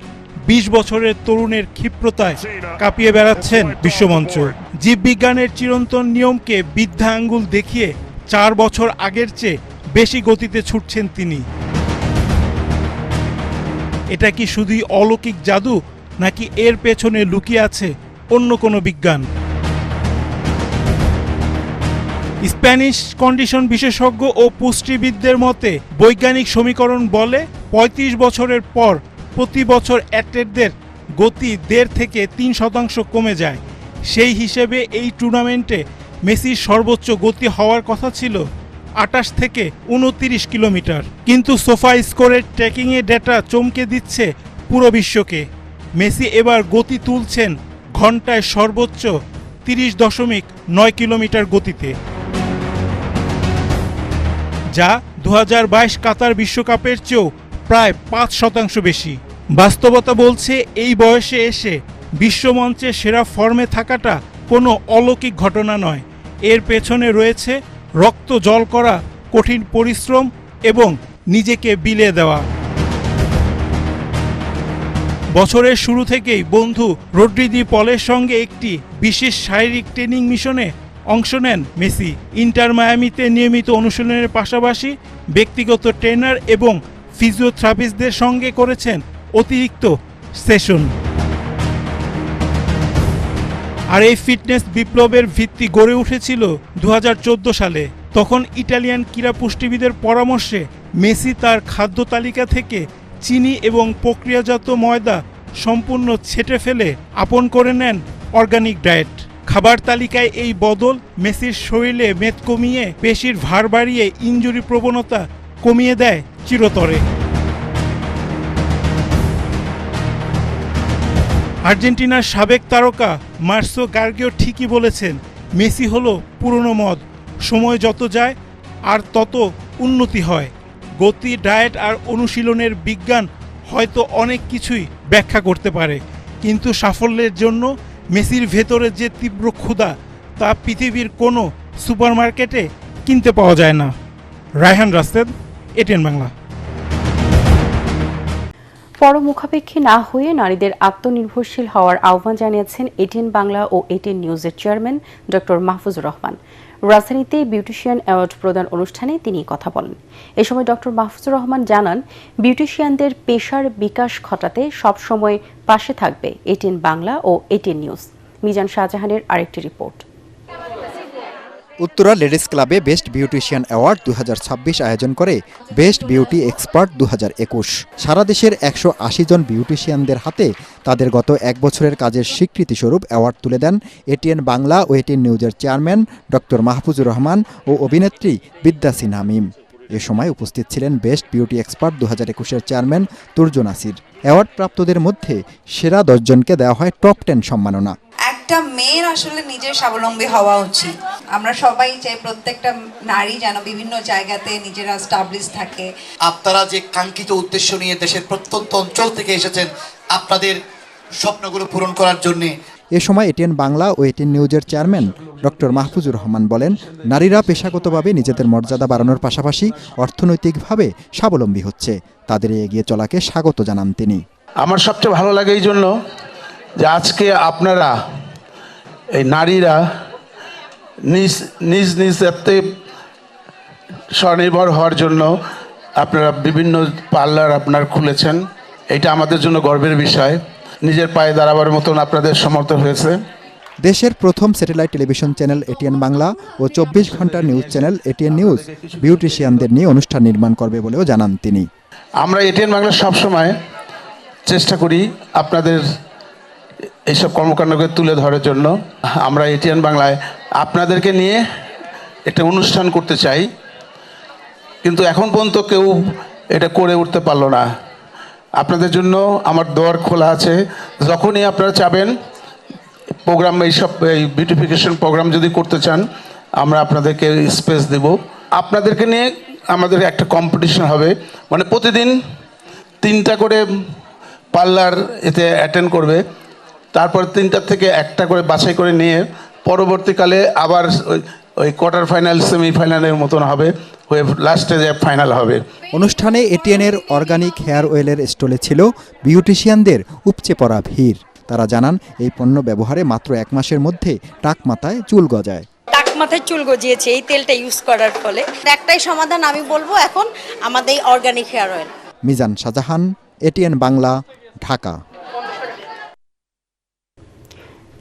২০ বছরের তরুণের ক্ষিপ্রতায় কাঁপিয়ে বেড়াচ্ছেন বিশ্বমঞ্চ। জীববিজ্ঞানের চিরন্তন নিয়মকে বৃদ্ধা আঙ্গুল দেখিয়ে ৪ বছর আগের চেয়ে বেশি গতিতে ছুটছেন তিনি। এটা কি শুধুই অলৌকিক জাদু, নাকি এর পেছনে লুকিয়ে আছে অন্য কোনো বিজ্ঞান? স্প্যানিশ কন্ডিশন বিশেষজ্ঞ ও পুষ্টিবিদদের মতে বৈজ্ঞানিক সমীকরণ বলে ৩৫ বছরের পর প্রতি বছর অ্যাথলেটদের গতি ১.৫ থেকে ৩% কমে যায়। সেই হিসেবে এই টুর্নামেন্টে মেসির সর্বোচ্চ গতি হওয়ার কথা ছিল ২৮ থেকে ২৯ কিলোমিটার। কিন্তু সোফা স্কোরের ট্র্যাকিংয়ে ডেটা চমকে দিচ্ছে পুরো বিশ্বকে। মেসি এবার গতি তুলছেন ঘন্টায় সর্বোচ্চ ৩০.৯ কিলোমিটার গতিতে, যা ২০২২ কাতার বিশ্বকাপের চেয়েও প্রায় ৫% বেশি। বাস্তবতা বলছে এই বয়সে এসে বিশ্বমঞ্চে সেরা ফর্মে থাকাটা কোনো অলৌকিক ঘটনা নয়। এর পেছনে রয়েছে রক্ত জল করা কঠিন পরিশ্রম এবং নিজেকে বিলিয়ে দেওয়া। বছরের শুরু থেকেই বন্ধু রদ্রি দি পলের সঙ্গে একটি বিশেষ শারীরিক ট্রেনিং মিশনে অংশ নেন মেসি। ইন্টার মায়ামিতে নিয়মিত অনুশীলনের পাশাপাশি ব্যক্তিগত ট্রেনার এবং ফিজিওথেরাপিস্টদের সঙ্গে করেছেন অতিরিক্ত সেশন। আর এই ফিটনেস বিপ্লবের ভিত্তি গড়ে উঠেছিল ২০১৪ সালে। তখন ইটালিয়ান ক্রীড়া পুষ্টিবিদের পরামর্শে মেসি তার খাদ্য তালিকা থেকে চিনি এবং প্রক্রিয়াজাত ময়দা সম্পূর্ণ ছেঁটে ফেলে আপন করে নেন অর্গানিক ডায়েট। খাবার তালিকায় এই বদল মেসির শরীরে মেদ কমিয়ে, পেশির ভার বাড়িয়ে ইনজুরি প্রবণতা কমিয়ে দেয় চিরতরে। আর্জেন্টিনার সাবেক তারকা মার্সো গার্গিও ঠিকই বলেছেন, মেসি হলো পুরনো মদ, সময় যত যায় আর তত উন্নতি হয়। গতি, ডায়েট আর অনুশীলনের বিজ্ঞান হয়তো অনেক কিছুই ব্যাখ্যা করতে পারে, কিন্তু সাফল্যের জন্য মেসির ভেতরে যে তীব্র ক্ষুধা, তা পৃথিবীর কোনো সুপারমার্কেটে কিনতে পাওয়া যায় না। রায়হান রাসেল, এটিএন বাংলা। পরমুখাপেক্ষী না হয়ে নারীদের আত্মনির্ভরশীল হওয়ার আহ্বান জানিয়েছেন এটিএন বাংলা ও এটিএন নিউজের চেয়ারম্যান ডক্টর মাহফুজুর রহমান। রাজধানীতে বিউটিশিয়ান অ্যাওয়ার্ড প্রদান অনুষ্ঠানে তিনি কথা বলেন। এ সময় ডক্টর মাহফুজুর রহমান জানান, বিউটিশিয়ানদের পেশার বিকাশ ঘটাতে সবসময় পাশে থাকবে এটিএন বাংলা ও এটিএন নিউজ। মিজান শাহজাহানের আরেকটি রিপোর্ট। উত্তরা লেডিস ক্লাবে বেস্ট বিউটিশিয়ান অ্যাওয়ার্ড ২০২৬ আয়োজন করে বেস্ট বিউটি এক্সপার্ট ২০২১। সারা দেশের ১৮০ জন বিউটিশিয়ানদের হাতে তাদের গত এক বছরের কাজের স্বীকৃতিস্বরূপ অ্যাওয়ার্ড তুলে দেন এটিএন বাংলা ও এটিএন নিউজের চেয়ারম্যান ডক্টর মাহফুজুর রহমান ও অভিনেত্রী বিদ্যা সিনহা মিম। এ সময় উপস্থিত ছিলেন বেস্ট বিউটি এক্সপার্ট ২০২১-এর চেয়ারম্যান তুর্য নাসির। অ্যাওয়ার্ড প্রাপ্তদের মধ্যে সেরা ১০ জনকে দেওয়া হয় টপ 10 সম্মাননা। একটা মেয়ের আসলে নিজের স্বাবলম্বী হওয়া উচিত। আমরা সবাই চাই প্রত্যেকটা নারী যেন বিভিন্ন জায়গাতে নিজেরা স্টাবলিশ থাকে। আপনারা যে কাঙ্ক্ষিত উদ্দেশ্য নিয়ে দেশের প্রত্যন্ত অঞ্চল থেকে এসেছেন আপনাদের স্বপ্নগুলো পূরণ করার জন্য। এ সময় এটিএন বাংলা ও এটিএন নিউজের চেয়ারম্যান ডক্টর মাহফুজুর রহমান বলেন, নারীরা পেশাগতভাবে নিজেদের মর্যাদা বাড়ানোর পাশাপাশি অর্থনৈতিকভাবে স্বাবলম্বী হচ্ছে। তাদের এগিয়ে চলাকে স্বাগত জানান তিনি। আমার সবচেয়ে ভালো লাগে এই জন্য যে আজকে আপনারা এই নারীরা নিজ নিজ নিজ স্বনির্ভর হওয়ার জন্য আপনারা বিভিন্ন পার্লার আপনার খুলেছেন। এটা আমাদের জন্য গর্বের বিষয়। নিজের পায়ে দাঁড়াবার মতন আপনাদের সমর্থ হয়েছে। দেশের প্রথম satellite television channel ATN Bangla ও ২৪ ঘন্টার নিউজ চ্যানেল এটিএন নিউজ বিউটিশিয়ানদের নিয়ে অনুষ্ঠান নির্মাণ করবে বলেও জানান তিনি। আমরা এটিএন বাংলা সবসময় চেষ্টা করি আপনাদের এইসব কর্মকাণ্ডকে তুলে ধরার জন্য। আমরা এটিএন বাংলায় আপনাদেরকে নিয়ে একটা অনুষ্ঠান করতে চাই, কিন্তু এখন পর্যন্ত কেউ এটা করে উঠতে পারলো না। আপনাদের জন্য আমার দোয়ার খোলা আছে। যখনই আপনারা চাবেন প্রোগ্রাম, এইসব এই বিউটিফিকেশন প্রোগ্রাম যদি করতে চান, আমরা আপনাদেরকে স্পেস দেব। আপনাদেরকে নিয়ে আমাদের একটা কম্পিটিশন হবে, মানে প্রতিদিন 3টা করে পার্লার এতে অ্যাটেন্ড করবে, তারপর 3টা থেকে 1টা করে বাছাই করে নিয়ে পরবর্তীকালে আবার ওই কোয়ার্টার ফাইনাল, সেমিফাইনালের মতন হবে, হয়ে লাস্টে যে ফাইনাল হবে। অনুষ্ঠানে এটিএনের অর্গানিক হেয়ার অয়েলের স্টলে ছিল বিউটিশিয়ানদের উপচে পড়া ভিড়। তারা জানান, এই পণ্য ব্যবহারে মাত্র 1 মাসের মধ্যে টাক মাথায় চুল গজায়। টাক মাথায় চুল গজিয়েছে এই তেলটা ইউজ করার ফলে। একটাই সমাধান আমি বলবো এখন, আমাদের organic hair oil. Mizan Shahjahan, ATN Bangla, Dhaka.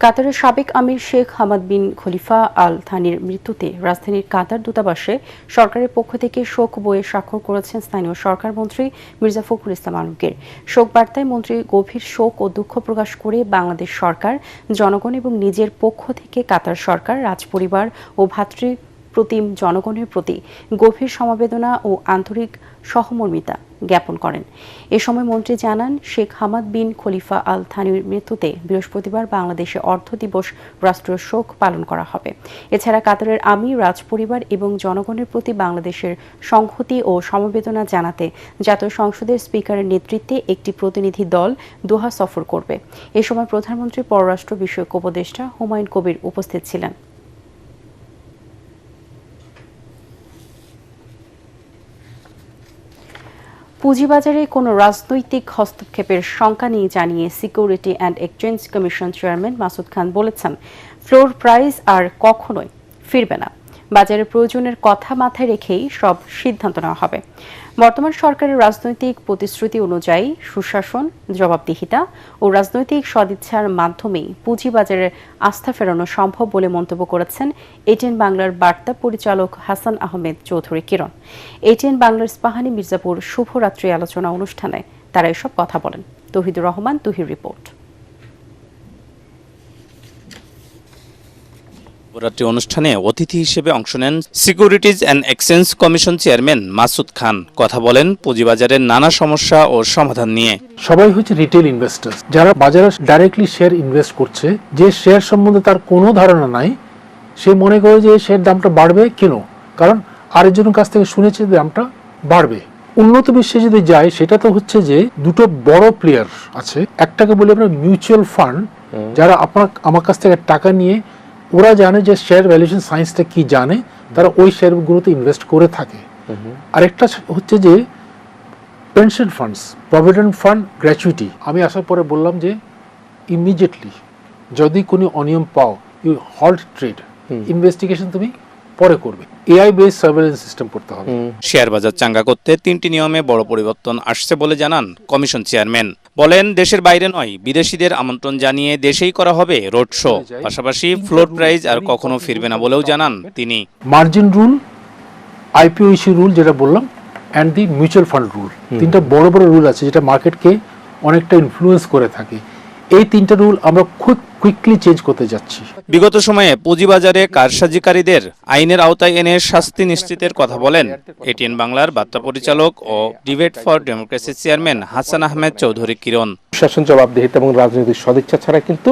কাতারের সাবেক আমির শেখ হামাদ বিন খলিফা আল থানির মৃত্যুতে রাজধানীর কাতার দূতাবাসে সরকারের পক্ষ থেকে শোক বইয়ে স্বাক্ষর করেছেন স্থানীয় সরকার মন্ত্রী মির্জা ফখরুল ইসলাম আলমগীর। শোক বার্তায় মন্ত্রী গভীর শোক ও দুঃখ প্রকাশ করে বাংলাদেশ সরকার, জনগণ এবং নিজের পক্ষ থেকে কাতার সরকার, রাজপরিবার ও ভ্রাতৃপ্রতিম জনগণের প্রতি গভীর সমবেদনা ও আন্তরিক সহমর্মিতা জ্ঞাপন করেন। এ সময় মন্ত্রী জানান, শেখ হামাদ বিন খলিফা আল থানির মৃত্যুতে বৃহস্পতিবার বাংলাদেশে অর্ধ দিবস রাষ্ট্রীয় শোক পালন করা হবে। এছাড়া কাতারের আমির, রাজপরিবার এবং জনগণের প্রতি বাংলাদেশের সংহতি ও সমবেদনা জানাতে জাতীয় সংসদের স্পিকারের নেতৃত্বে একটি প্রতিনিধি দল দোহা সফর করবে। এ সময় প্রধানমন্ত্রীর পররাষ্ট্র বিষয়ক উপদেষ্টা হুমায়ুন কবির উপস্থিত ছিলেন। পুঁজিবাজারে কোনো রাজনৈতিক হস্তক্ষেপের শঙ্কা নেই জানিয়ে security and exchange commission chairman Masud Khan বলেছেন, ফ্লোর প্রাইস আর কখনোই ফিরবে না। বাজারের প্রয়োজনের কথা মাথায় রেখেই সব সিদ্ধান্ত নেওয়া হবে। বর্তমান সরকারের রাজনৈতিক প্রতিশ্রুতি অনুযায়ী সুশাসন, জবাবদিহিতা ও রাজনৈতিক সদিচ্ছার মাধ্যমেই পুঁজিবাজারের আস্থা ফেরানো সম্ভব বলে মন্তব্য করেছেন এটিএন বাংলার বার্তা পরিচালক হাসান আহমেদ চৌধুরী কিরণ। এটিএন বাংলার ইস্পাহানি মির্জাপুর শুভরাত্রি আলোচনা অনুষ্ঠানে তারা এসব কথা বলেন। তৌহিদুর রহমান, তুহির রিপোর্ট। শুভরাত্রি অনুষ্ঠানে অতিথি হিসেবে অংশ নেন securities and exchange commission chairman Masud Khan. কথা বলেন পুঁজিবাজারের নানা সমস্যা ও সমাধান নিয়ে। সবাই হচ্ছে রিটেল ইনভেস্টর, যারা বাজারে ডাইরেক্টলি শেয়ার ইনভেস্ট করছে, যে শেয়ার সম্বন্ধে তার কোনো ধারণা নাই, সে মনে করে যে শেয়ার দামটা বাড়বে কেন, কারণ আরেকজনের কাছ থেকে শুনেছে দামটা বাড়বে। উন্নত বিশ্বে যদি যায়, সেটা তো হচ্ছে যে দুটো বড় প্লেয়ার আছে। একটাকে বলি আমরা মিউচুয়াল ফান্ড, যারা আমার কাছ থেকে টাকা নিয়ে, ওরা জানে যে শেয়ার ভ্যালুয়েশন সায়েন্সটা কি জানে, তারা ওই শেয়ারগুলোতে ইনভেস্ট করে থাকে। আরেকটা হচ্ছে যে pension funds, provident fund, gratuity. আমি আসার পরে বললাম যে ইমিডিয়েটলি যদি কোনো অনিয়ম পাও, ইউ হল্ট ট্রেড, ইনভেস্টিগেশন তুমি পরে করবে। এআই বেস সার্ভেলেন্স সিস্টেম করতে হবে। শেয়ার বাজার চাঙ্গা করতে 3টি নিয়মে বড় পরিবর্তন আসছে বলে জানান কমিশন চেয়ারম্যান। বলেন, দেশের বাইরে নয়, বিদেশিদের আমন্ত্রণ জানিয়ে দেশেই করা হবে রোড শো। পাশাপাশি ফ্লোর প্রাইস আর কখনো ফিরবে না বলেও জানান তিনি। Margin rule, IPO issue rule যেটা বললাম, and the mutual fund rule, 3টা বড় বড় রুল আছে যেটা মার্কেটকে অনেকটা ইনফ্লুয়েন্স করে থাকে। এই 3টা রুল আমরা খুব কুইকলি চেঞ্জ করতে যাচ্ছি। বিগত সময়ে পুঁজিবাজারে কারসাজিকারীদের আইনের আওতায় এনে শাস্তি নিশ্চিতের কথা বলেন এটিএন বাংলার বার্তা পরিচালক ও debate for democracy chairman Hasan Ahmed Chowdhury Kiron. শাসন, জবাবদিহিতা এবং রাজনৈতিক সদিচ্ছা ছাড়া কিন্তু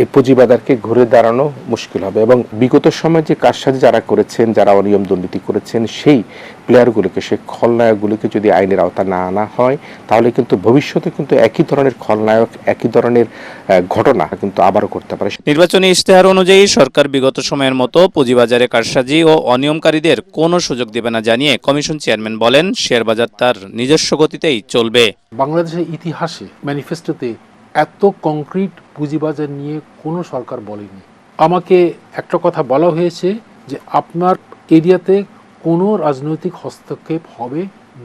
এই পুঁজিবাজারকে ঘুরে দাঁড়ানো মুশকিল হবে। এবং বিগত সময়ে যে কারসাজি যারা করেছেন, যারা অনিয়ম দুর্নীতি করেছেন, সেই প্লেয়ারগুলোকে, সেই খলনায়কগুলোকে যদি আইনের আওতা না আনা হয়, তাহলে কিন্তু ভবিষ্যতে কিন্তু একই ধরনের খলনায়ক, একই ধরনের ঘটনা কিন্তু আবারও করতে পারে। নির্বাচনী ইশতেহার অনুযায়ী সরকার বিগত সময়ের মতো পুঁজিবাজারে কারসাজি ও অনিয়মকারীদের কোনো সুযোগ দেবে না জানিয়ে কমিশন চেয়ারম্যান বলেন, শেয়ার বাজার তার নিজস্ব গতিতেই চলবে। বাংলাদেশের ইতিহাসে ম্যানিফেস্টোতে এত কংক্রিট পুঁজিবাজার নিয়ে কোনো সরকার বলেনি। আমাকে একটা কথা বলা হয়েছে যে আপনার এরিয়াতে কোনো রাজনৈতিক হস্তক্ষেপ হবে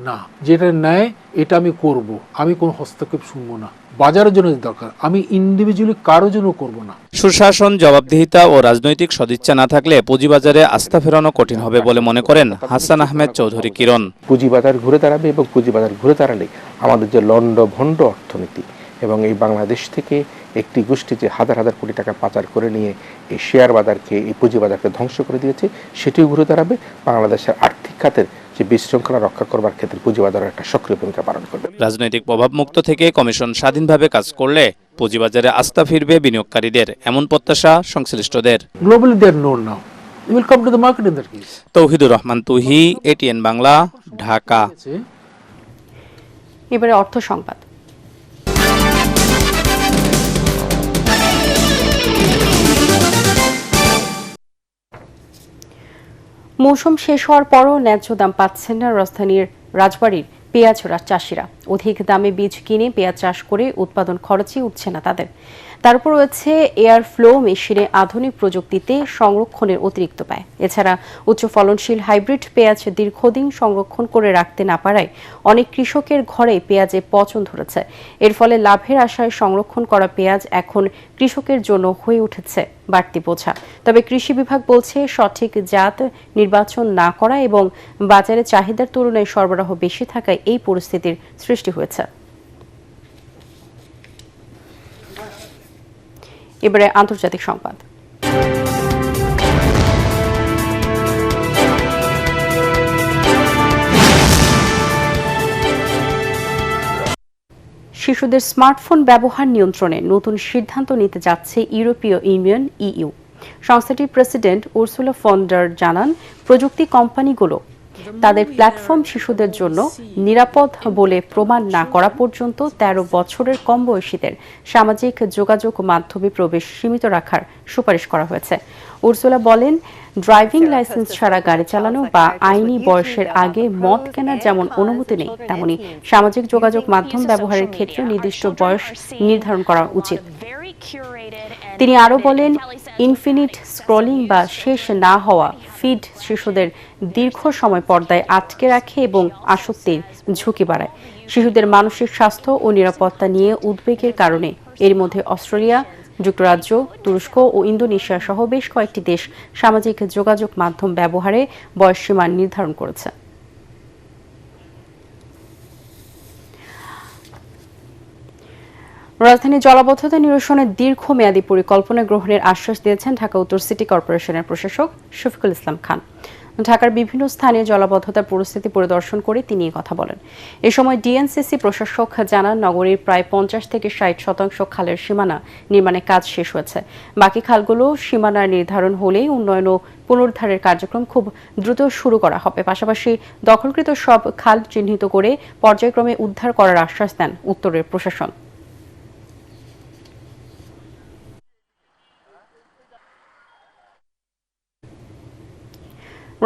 না, যেটা ন্যায় এটা আমি করব, আমি কোনো হস্তক্ষেপ শুনবো না। বাজারের জন্য দরকার, আমি ইন্ডিভিজুয়ালি কারোর জন্য করব না। সুশাসন, জবাবদিহিতা ও রাজনৈতিক সদিচ্ছা না থাকলে পুঁজিবাজারে আস্থা ফেরানো কঠিন হবে বলে মনে করেন হাসান আহমেদ চৌধুরী কিরণ। পুঁজিবাজার ঘুরে দাঁড়াবে এবং পুঁজিবাজার ঘুরে দাঁড়ালে আমাদের যে লন্ডভন্ড অর্থনীতি এবং এই বাংলাদেশ থেকে একটি গোষ্ঠী যে হাজার হাজার কোটি টাকা পাচার করে নিয়ে এই শেয়ার বাজারকে, এই পুঁজিবাজারকে ধ্বংস করে দিয়েছে, সেটিও ঘুরে দাঁড়াবে। বাংলাদেশের আর্থিক খাতের যে যে বিশৃঙ্খলা রক্ষা করবার ক্ষেত্রে পুঁজিবাজার একটা সক্রিয় ভূমিকা পালন করবে। রাজনৈতিক প্রভাবমুক্ত থেকে কমিশন স্বাধীনভাবে কাজ করলে পুঁজিবাজারে আস্থা ফিরবে বিনিয়োগকারীদের, এমন প্রত্যাশা সংশ্লিষ্টদের। Globally they are known now, you will come to the market in that case. Touhidur Rahman Tuhi, ATN Bangla, Dhaka. এবারে অর্থ সংবাদ। মৌসুম শেষ হওয়ার পরও ন্যায্য দাম পাচ্ছেন না রাজধানীর রাজবাড়ীর পেঁয়াজ চাষিরা। অধিক দামে বীজ কিনে পেঁয়াজ চাষ করে উৎপাদন খরচই উঠছে না তাদের। তার উপর রয়েছে এয়ার ফ্লো মেশিনে আধুনিক প্রযুক্তিতে সংরক্ষণের অতিরিক্ত ব্যয়। এছাড়া উচ্চ ফলনশীল হাইব্রিড পেঁয়াজ দীর্ঘদিন সংরক্ষণ করে রাখতে না পারায় অনেক কৃষকের ঘরে পেঁয়াজে পচন ধরেছে। এর ফলে লাভের আশায় সংরক্ষণ করা পেঁয়াজ এখন কৃষকের জন্য হয়ে উঠেছে বাড়তি বোঝা। তবে কৃষি বিভাগ বলছে সঠিক জাত নির্বাচন না করা এবং বাজারে চাহিদার তুলনায় সরবরাহ বেশি থাকায় এই পরিস্থিতির সৃষ্টি হয়েছে। এবারে আন্তর্জাতিক সংবাদ। শিশুদের স্মার্টফোন ব্যবহার নিয়ন্ত্রণে নতুন সিদ্ধান্ত নিতে যাচ্ছে ইউরোপীয় ইউনিয়ন ইইউ। সংস্থাটির প্রেসিডেন্ট উর্সুলা ফন ডার জানান, প্রযুক্তি কোম্পানিগুলো তাদের প্ল্যাটফর্ম শিশুদের জন্য নিরাপদ বলে প্রমাণ না করা পর্যন্ত 13 বছরের কম বয়সীদের সামাজিক যোগাযোগ মাধ্যমে প্রবেশ সীমিত রাখার সুপারিশ করা হয়েছে। উর্সুলা বলেন, ড্রাইভিং লাইসেন্স ছাড়া গাড়ি চালানো বা আইনি বয়সের আগে মদ কেনার যেমন অনুমতি নেই, তেমনি সামাজিক যোগাযোগ মাধ্যম ব্যবহারের ক্ষেত্রে নির্দিষ্ট বয়স নির্ধারণ করা উচিত। তিনি আরও বলেন, ইনফিনিট স্ক্রলিং বা শেষ না হওয়া ফিড শিশুদের দীর্ঘ সময় পর্দায় আটকে রাখে এবং আসক্তির ঝুঁকি বাড়ায়। শিশুদের মানসিক স্বাস্থ্য ও নিরাপত্তা নিয়ে উদ্বেগের কারণে এর মধ্যে অস্ট্রেলিয়া, যুক্তরাজ্য, তুরস্ক ও ইন্দোনেশিয়া সহ বেশ কয়েকটি দেশ সামাজিক যোগাযোগ মাধ্যম ব্যবহারে বয়সসীমা নির্ধারণ করেছে। রাজধানী জলাবদ্ধতা নিরসনের দীর্ঘমেয়াদী পরিকল্পনা গ্রহণের আশ্বাস দিয়েছেন ঢাকা উত্তর সিটি কর্পোরেশনের প্রশাসক শফিকুল ইসলাম খান। ঢাকার বিভিন্ন স্থানে জলাবদ্ধতার পরিস্থিতি পরিদর্শন করে তিনি কথা বলেন। এ সময় ডিএনসিসি প্রশাসক জানান, নগরীর প্রায় 50 থেকে 60% খালের সীমানা নির্মাণের কাজ শেষ হয়েছে। বাকি খালগুলো সীমানার নির্ধারণ হলেই উন্নয়ন ও পুনরুদ্ধারের কার্যক্রম খুব দ্রুত শুরু করা হবে। পাশাপাশি দখলকৃত সব খাল চিহ্নিত করে পর্যায়ক্রমে উদ্ধার করার আশ্বাস দেন উত্তরের প্রশাসন।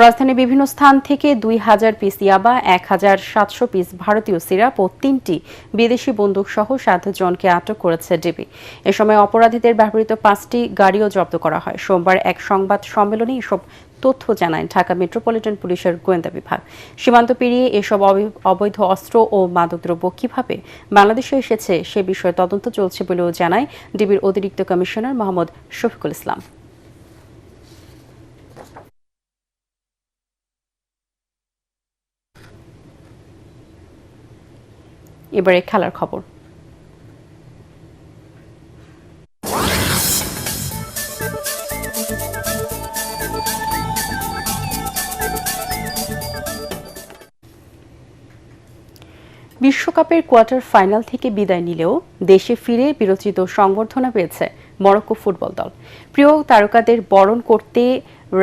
রাজধানীর বিভিন্ন স্থান থেকে 2000 পিস ইয়াবা, 1700 পিস ভারতীয় সিরাপ ও 3টি বিদেশি বন্দুক সহ 7 জনকে আটক করেছে ডিবি। এ সময় অপরাধীদের ব্যবহৃত 5টি গাড়িও জব্দ করা হয়। সোমবার এক সংবাদ সম্মেলনে এসব তথ্য জানায় ঢাকা মেট্রোপলিটন পুলিশের গোয়েন্দা বিভাগ। সীমান্ত পেরিয়ে এসব অবৈধ অস্ত্র ও মাদকদ্রব্য কিভাবে বাংলাদেশে এসেছে সে বিষয়ে তদন্ত চলছে বলেও জানায় ডিবির অতিরিক্ত কমিশনার মোহাম্মদ শফিকুল ইসলাম। এবারে খেলার খবর। বিশ্বকাপের কোয়ার্টার ফাইনাল থেকে বিদায় নিলেও দেশে ফিরে বিরচিত সংবর্ধনা পেয়েছে মরক্কো ফুটবল দল। প্রিয় তারকাদের বরণ করতে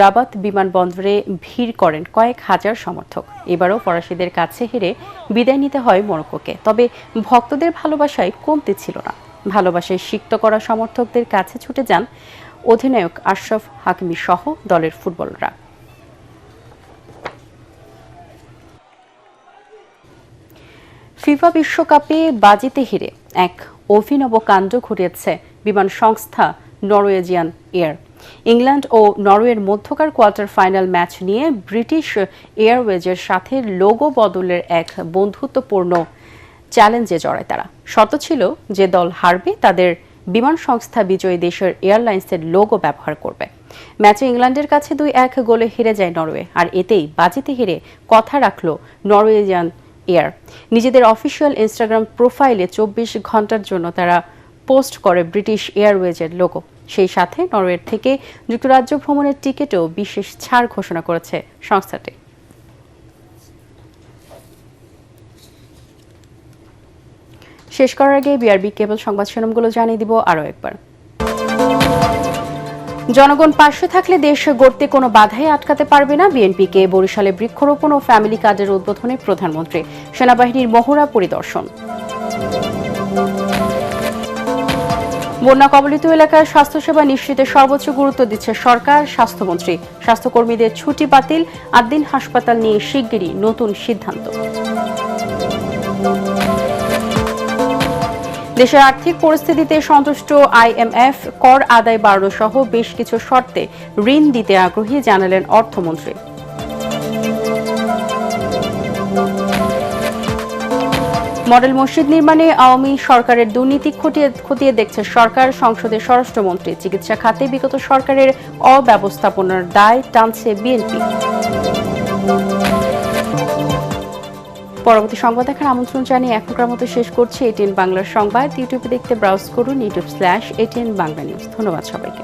রাবাত বিমানবন্দরে ভিড় করেন কয়েক হাজার সমর্থক। এবারও ফরাসিদের কাছে হেরে বিদায় নিতে হয় মরক্কোকে। তবে ভক্তদের ভালোবাসায় কমতি ছিল না। ভালোবাসায় সিক্ত করা সমর্থকদের কাছে ছুটে যান অধিনায়ক আশরাফ হাকিমি সহ দলের ফুটবলাররা। ফিফা বিশ্বকাপে বাজিতে হেরে এক অভিনব কাণ্ড ঘটিয়েছে বিমান সংস্থা নরওয়েজিয়ান এয়ার। ইংল্যান্ড ও নরওয়ের মধ্যকার কোয়ার্টার ফাইনাল ম্যাচ নিয়ে ব্রিটিশ এয়ারওয়েজের সাথে লোগো বদলের এক বন্ধুত্বপূর্ণ চ্যালেঞ্জে জড়ায় তারা। শর্ত ছিল যে দল হারবে তাদের বিমান সংস্থা বিজয়ী দেশের এয়ারলাইন্সের লোগো ব্যবহার করবে। ম্যাচে ইংল্যান্ডের কাছে 2-1 গোলে হেরে যায় নরওয়ে। আর এতেই বাজিতে হেরে কথা রাখল নরওয়েজিয়ান এয়ার। নিজেদের অফিসিয়াল ইনস্টাগ্রাম প্রোফাইলে 24 ঘন্টার জন্য তারা পোস্ট করে ব্রিটিশ এয়ারওয়েজের লোগো। সেই সাথে নরওয়ের থেকে যুক্তরাজ্য ভ্রমণের টিকিটেও বিশেষ ছাড় ঘোষণা করেছে সংস্থাটি। শেষ করার আগে বিআরবি কেবল সংবাদ শিরোনামগুলো জানিয়ে দিব আরও একবার। জনগণ পাশে থাকলে দেশ গড়তে কোনো বাধাই আটকাতে পারবে না, বিএনপিকে বরিশালে বৃক্ষরোপণ ও ফ্যামিলি কার্ডের উদ্বোধনে প্রধানমন্ত্রী। সেনাবাহিনীর মহড়া পরিদর্শন। বন্যা কবলিত এলাকায় স্বাস্থ্যসেবা নিশ্চিতে সর্বোচ্চ গুরুত্ব দিচ্ছে সরকার, স্বাস্থ্যমন্ত্রী। স্বাস্থ্যকর্মীদের ছুটি বাতিল, 8 দিন হাসপাতাল নিয়ে শিগগিরই নতুন সিদ্ধান্ত। দেশের আর্থিক পরিস্থিতিতে সন্তুষ্ট IMF, কর আদায় বাড়ানো সহ বেশ কিছু শর্তে ঋণ দিতে আগ্রহী জানালেন অর্থমন্ত্রী। মডেল মসজিদ নির্মাণে আওয়ামী সরকারের দুর্নীতি খতিয়ে দেখছে সরকার, সংসদের স্বরাষ্ট্রমন্ত্রী। চিকিৎসা খাতে বিগত সরকারের অব্যবস্থাপনার দায় টানছে বিএনপি। পরবর্তী সংবাদ দেখার আমন্ত্রণ জানিয়ে এখনকার মতো শেষ করছি ATN বাংলার সংবাদ। ইউটিউবে দেখতে ব্রাউজ করুন youtube/ATN বাংলা নিউজ। ধন্যবাদ সবাইকে।